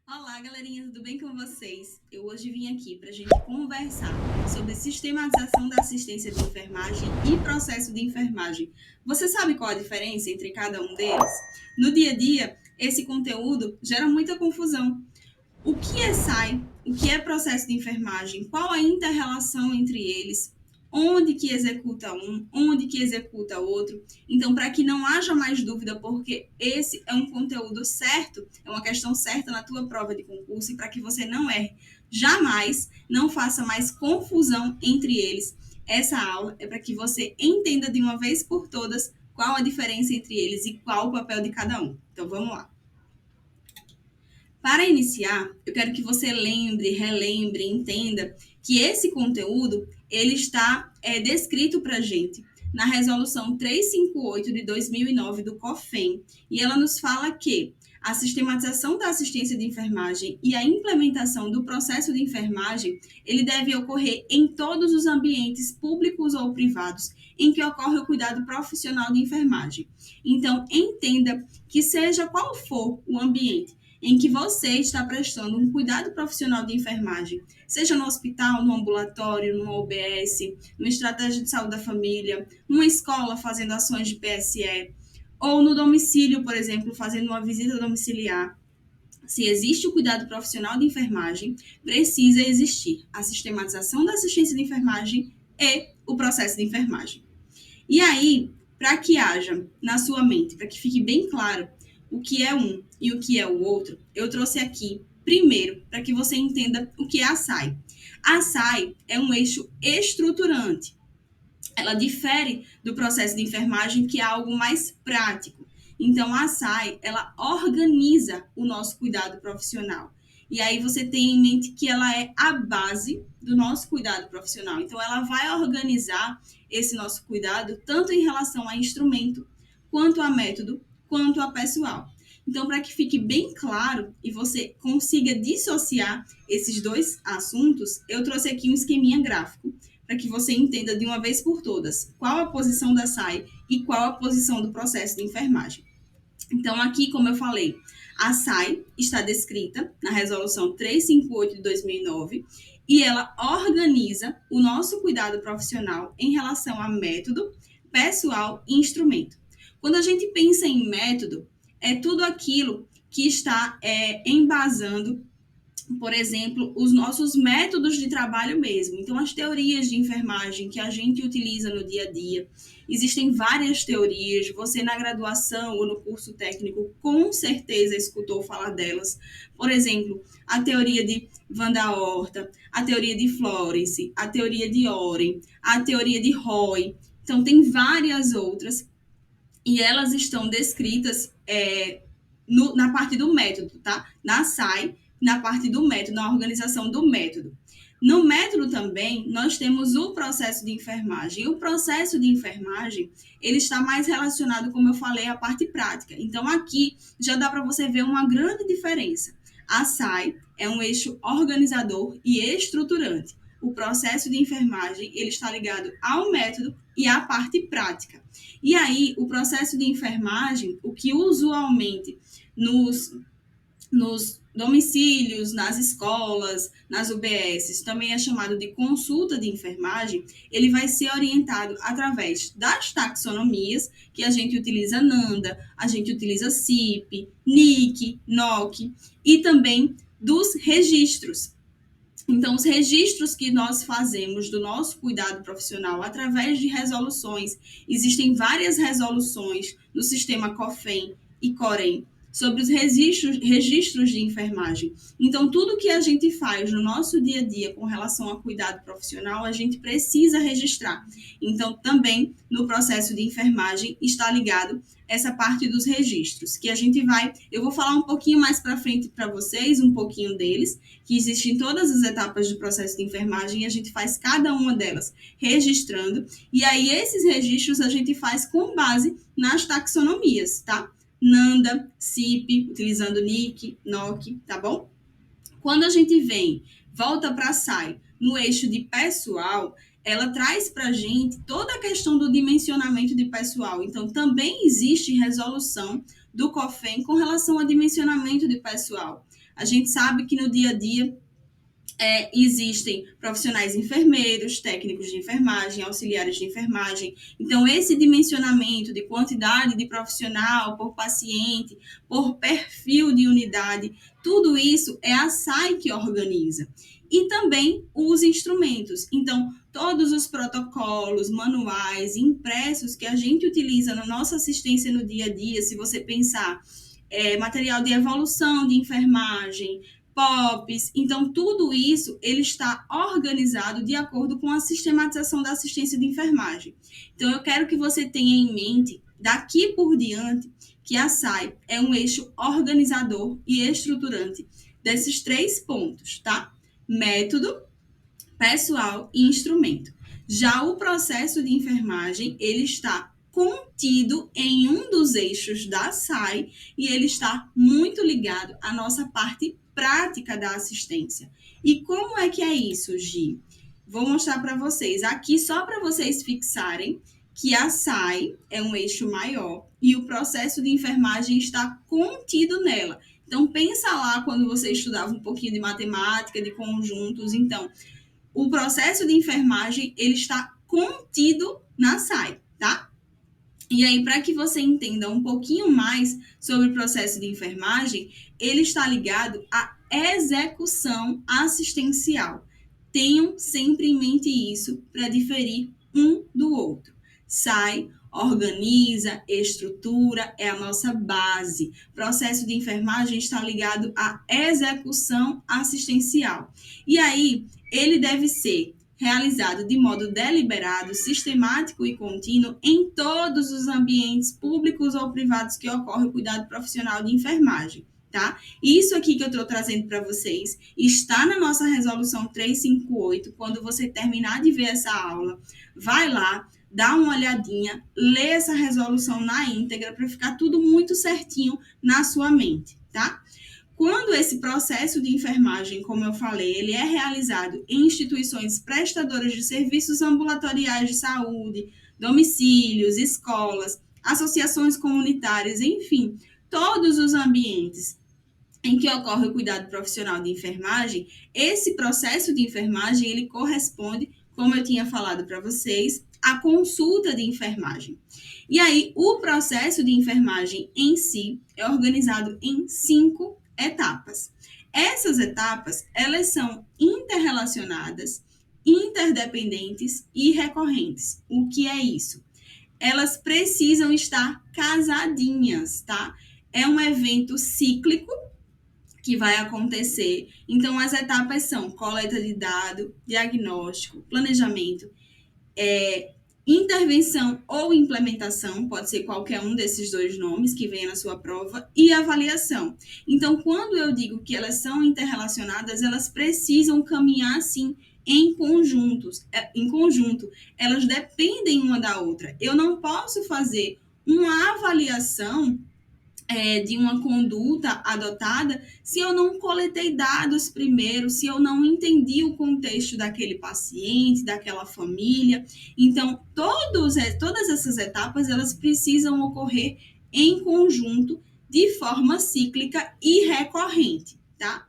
Olá, galerinha, tudo bem com vocês? Eu hoje vim aqui para a gente conversar sobre sistematização da assistência de enfermagem e processo de enfermagem. Você sabe qual a diferença entre cada um deles? No dia a dia, esse conteúdo gera muita confusão. O que é SAI? O que é processo de enfermagem? Qual a inter-relação entre eles? Onde que executa um? Onde que executa outro? Então, para que não haja mais dúvida, porque esse é um conteúdo certo, é uma questão certa na tua prova de concurso, e para que você não erre jamais, não faça mais confusão entre eles, essa aula é para que você entenda de uma vez por todas qual a diferença entre eles e qual o papel de cada um. Então, vamos lá. Para iniciar, eu quero que você lembre, relembre, entenda que esse conteúdo ele está descrito para a gente na Resolução 358 de 2009 do COFEN, e ela nos fala que a sistematização da assistência de enfermagem e a implementação do processo de enfermagem ele deve ocorrer em todos os ambientes públicos ou privados em que ocorre o cuidado profissional de enfermagem. Então, entenda que seja qual for o ambiente em que você está prestando um cuidado profissional de enfermagem, seja no hospital, no ambulatório, numa UBS, numa estratégia de saúde da família, numa escola fazendo ações de PSE, ou no domicílio, por exemplo, fazendo uma visita domiciliar. Se existe o cuidado profissional de enfermagem, precisa existir a sistematização da assistência de enfermagem e o processo de enfermagem. E aí, para que haja na sua mente, para que fique bem claro o que é um e o que é o outro, eu trouxe aqui, primeiro, para que você entenda o que é a SAI. A SAI é um eixo estruturante. Ela difere do processo de enfermagem, que é algo mais prático. Então, a SAI, ela organiza o nosso cuidado profissional. E aí você tem em mente que ela é a base do nosso cuidado profissional. Então, ela vai organizar esse nosso cuidado tanto em relação a instrumento, quanto a método, quanto a pessoal. Então, para que fique bem claro e você consiga dissociar esses dois assuntos, eu trouxe aqui um esqueminha gráfico para que você entenda de uma vez por todas qual a posição da SAI e qual a posição do processo de enfermagem. Então, aqui, como eu falei, a SAI está descrita na Resolução 358 de 2009 e ela organiza o nosso cuidado profissional em relação a método, pessoal e instrumento. Quando a gente pensa em método, é tudo aquilo que está embasando, por exemplo, os nossos métodos de trabalho mesmo. Então, as teorias de enfermagem que a gente utiliza no dia a dia. Existem várias teorias, você na graduação ou no curso técnico com certeza escutou falar delas. Por exemplo, a teoria de Van der Horta, a teoria de Florence, a teoria de Oren, a teoria de Roy. Então, tem várias outras e elas estão descritas na parte do método, tá? Na SAI, na parte do método, na organização do método. No método também, nós temos o processo de enfermagem. O processo de enfermagem, ele está mais relacionado, como eu falei, à parte prática. Então, aqui já dá para você ver uma grande diferença. A SAI é um eixo organizador e estruturante. O processo de enfermagem, ele está ligado ao método e à parte prática. E aí, o processo de enfermagem, o que usualmente nos domicílios, nas escolas, nas UBSs, também é chamado de consulta de enfermagem, ele vai ser orientado através das taxonomias, que a gente utiliza NANDA, a gente utiliza CIP, NIC, NOC, e também dos registros. Então, os registros que nós fazemos do nosso cuidado profissional através de resoluções, existem várias resoluções no sistema COFEN e COREN sobre os registros de enfermagem. Então, tudo que a gente faz no nosso dia a dia com relação a cuidado profissional, a gente precisa registrar. Então, também no processo de enfermagem está ligado essa parte dos registros, que a gente eu vou falar um pouquinho mais para frente para vocês, um pouquinho deles, que existem todas as etapas do processo de enfermagem e a gente faz cada uma delas registrando, e aí esses registros a gente faz com base nas taxonomias, tá? NANDA, CIP, utilizando NIC, NOC, tá bom? Quando a gente volta para a SAI, no eixo de pessoal, ela traz para a gente toda a questão do dimensionamento de pessoal. Então, também existe resolução do COFEN com relação ao dimensionamento de pessoal. A gente sabe que no dia a dia existem profissionais enfermeiros, técnicos de enfermagem, auxiliares de enfermagem. Então, esse dimensionamento de quantidade de profissional por paciente, por perfil de unidade, tudo isso é a SAI que organiza. E também os instrumentos. Então, todos os protocolos, manuais, impressos que a gente utiliza na nossa assistência no dia a dia, se você pensar material de evolução de enfermagem, POPs, então tudo isso ele está organizado de acordo com a sistematização da assistência de enfermagem. Então eu quero que você tenha em mente, daqui por diante, que a SAI é um eixo organizador e estruturante desses 3 pontos, tá? Método, pessoal e instrumento. Já o processo de enfermagem, ele está contido em um dos eixos da SAI e ele está muito ligado à nossa parte prática da assistência. E como é que é isso, Gi? Vou mostrar para vocês aqui, só para vocês fixarem que a SAI é um eixo maior e o processo de enfermagem está contido nela. Então, pensa lá quando você estudava um pouquinho de matemática, de conjuntos. Então, o processo de enfermagem, ele está contido na SAI, tá? E aí, para que você entenda um pouquinho mais sobre o processo de enfermagem, ele está ligado à execução assistencial. Tenham sempre em mente isso para diferir um do outro. SAI organiza, estrutura, é a nossa base. Processo de enfermagem está ligado à execução assistencial. E aí, ele deve ser realizado de modo deliberado, sistemático e contínuo em todos os ambientes públicos ou privados que ocorre o cuidado profissional de enfermagem, tá? Isso aqui que eu estou trazendo para vocês está na nossa resolução 358. Quando você terminar de ver essa aula, vai lá, dá uma olhadinha, lê essa resolução na íntegra para ficar tudo muito certinho na sua mente, tá? Quando esse processo de enfermagem, como eu falei, ele é realizado em instituições prestadoras de serviços ambulatoriais de saúde, domicílios, escolas, associações comunitárias, enfim, todos os ambientes em que ocorre o cuidado profissional de enfermagem, esse processo de enfermagem, ele corresponde, como eu tinha falado para vocês, à consulta de enfermagem. E aí, o processo de enfermagem em si é organizado em 5 etapas. Essas etapas, elas são interrelacionadas, interdependentes e recorrentes. O que é isso? Elas precisam estar casadinhas, tá? É um evento cíclico que vai acontecer. Então, as etapas são coleta de dado, diagnóstico, planejamento, intervenção ou implementação, pode ser qualquer um desses 2 nomes que venha na sua prova, e avaliação. Então, quando eu digo que elas são interrelacionadas, elas precisam caminhar, sim, em conjunto. Elas dependem uma da outra. Eu não posso fazer uma avaliação de uma conduta adotada se eu não coletei dados primeiro, se eu não entendi o contexto daquele paciente, daquela família. Então, todas essas etapas, elas precisam ocorrer em conjunto, de forma cíclica e recorrente, tá?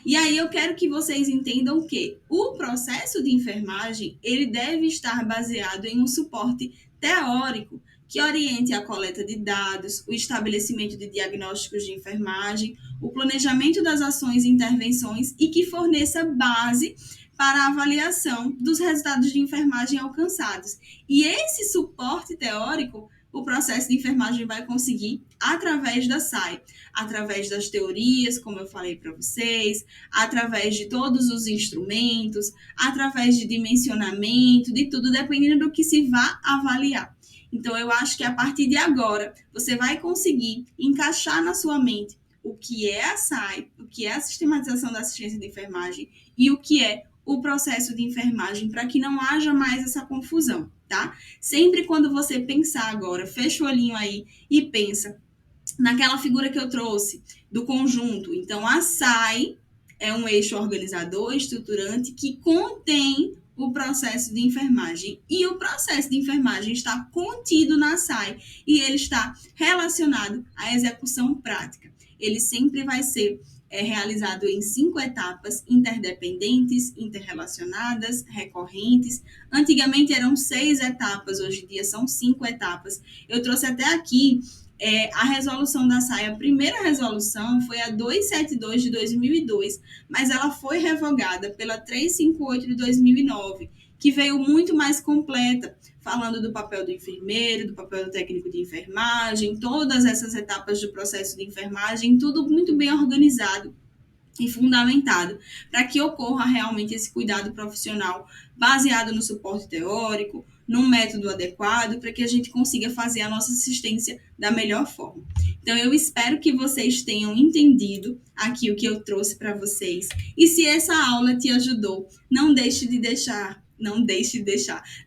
E aí eu quero que vocês entendam que o processo de enfermagem, ele deve estar baseado em um suporte teórico, que oriente a coleta de dados, o estabelecimento de diagnósticos de enfermagem, o planejamento das ações e intervenções e que forneça base para a avaliação dos resultados de enfermagem alcançados. E esse suporte teórico, o processo de enfermagem vai conseguir através da SAI, através das teorias, como eu falei para vocês, através de todos os instrumentos, através de dimensionamento, de tudo, dependendo do que se vá avaliar. Então, eu acho que a partir de agora, você vai conseguir encaixar na sua mente o que é a SAI, o que é a sistematização da assistência de enfermagem e o que é o processo de enfermagem, para que não haja mais essa confusão, tá? Sempre quando você pensar agora, fecha o olhinho aí e pensa naquela figura que eu trouxe do conjunto. Então, a SAI é um eixo organizador, estruturante, que contém o processo de enfermagem. E o processo de enfermagem está contido na SAI e ele está relacionado à execução prática. Ele sempre vai ser é realizado em 5 etapas interdependentes, interrelacionadas, recorrentes. Antigamente eram 6 etapas, hoje em dia são 5 etapas. Eu trouxe até aqui a resolução da SAI. A primeira resolução foi a 272 de 2002, mas ela foi revogada pela 358 de 2009, que veio muito mais completa, falando do papel do enfermeiro, do papel do técnico de enfermagem, todas essas etapas do processo de enfermagem, tudo muito bem organizado e fundamentado, para que ocorra realmente esse cuidado profissional baseado no suporte teórico, num método adequado, para que a gente consiga fazer a nossa assistência da melhor forma. Então, eu espero que vocês tenham entendido aqui o que eu trouxe para vocês. E se essa aula te ajudou,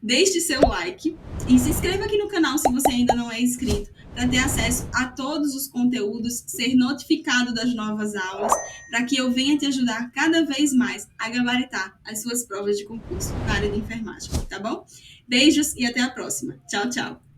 deixe seu like e se inscreva aqui no canal se você ainda não é inscrito, para ter acesso a todos os conteúdos, ser notificado das novas aulas, para que eu venha te ajudar cada vez mais a gabaritar as suas provas de concurso na área de enfermagem, tá bom? Beijos e até a próxima. Tchau, tchau!